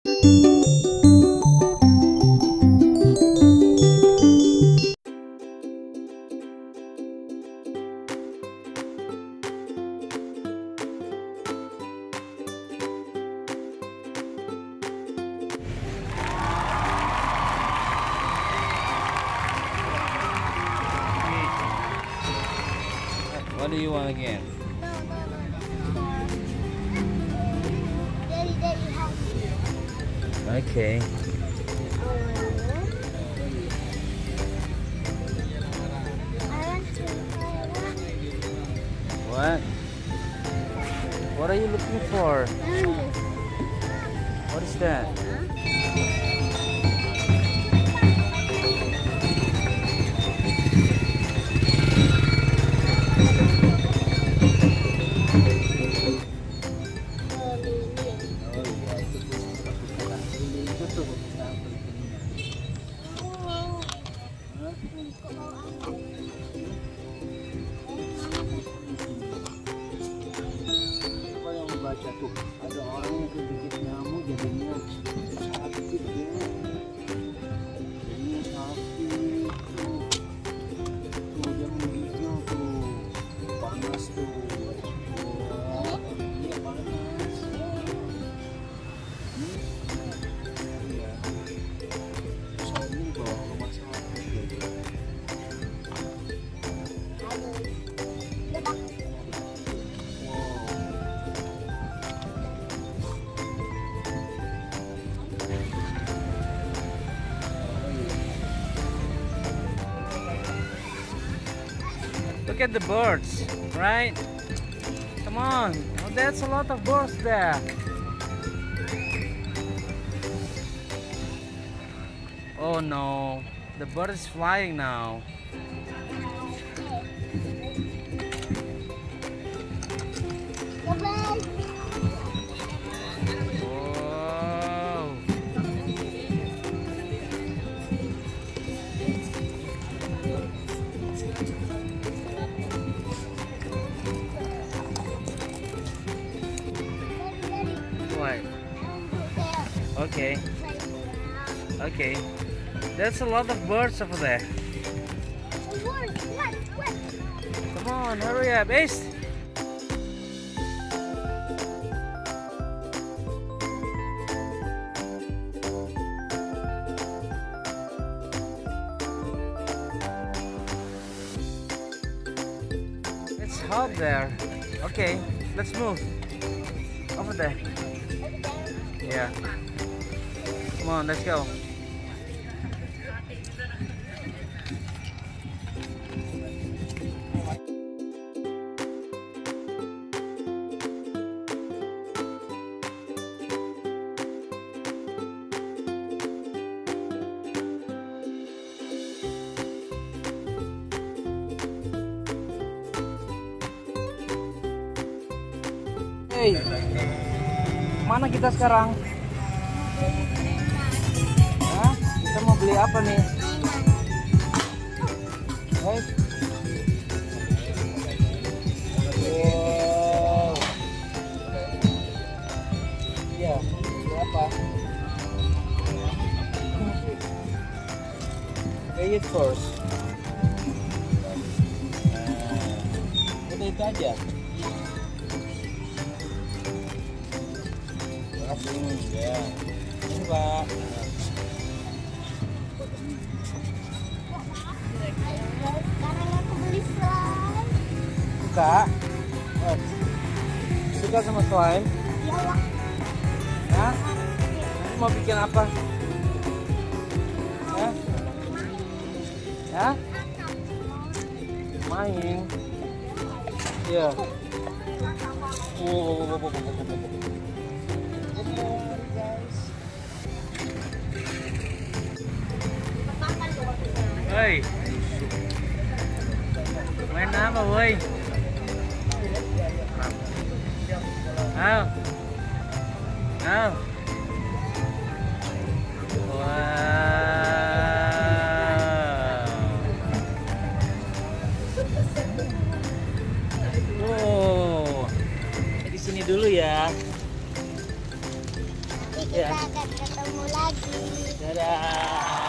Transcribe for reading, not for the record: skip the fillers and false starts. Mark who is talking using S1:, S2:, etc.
S1: What do you want again?
S2: No. Daddy, help me.
S1: Okay. What? What are you looking for? What is that?
S3: Apa yang baca tuh? Ada orang yang kegigit nyamuk jadinya sakit ya. Jadinya sakit tuh. Tuh dia menggigil tuh. Panas tuh. Wah, iya panas. Iya. Soalnya dibawa ke rumah sakit gitu.
S1: Look at the birds, right? Come on. Oh, that's a lot of birds there. Oh no, the bird is flying now. Whoa. What? Okay. Okay. There's a lot of birds over there. Come on, hurry up, Ace. It's hot there. Okay, let's move. Over there. Yeah. Come on, let's go. Hey, mana kita sekarang? Hah? Kita mau beli apa nih? Hey. Wow. Iya, beli apa? Pay it first. Udah itu aja. Ya, ini Pak.
S2: Sekarang aku beli slime.
S1: Suka? Suka sama slime?
S2: Iyalah.
S1: Hah? Nanti mau bikin apa? Hah? Hah? Main? Iya. Wow. Hei, main apa woi? Au, au, wow. Oh, di sini dulu ya.
S2: Kita
S1: Ya.
S2: akan ketemu lagi.
S3: Dadah.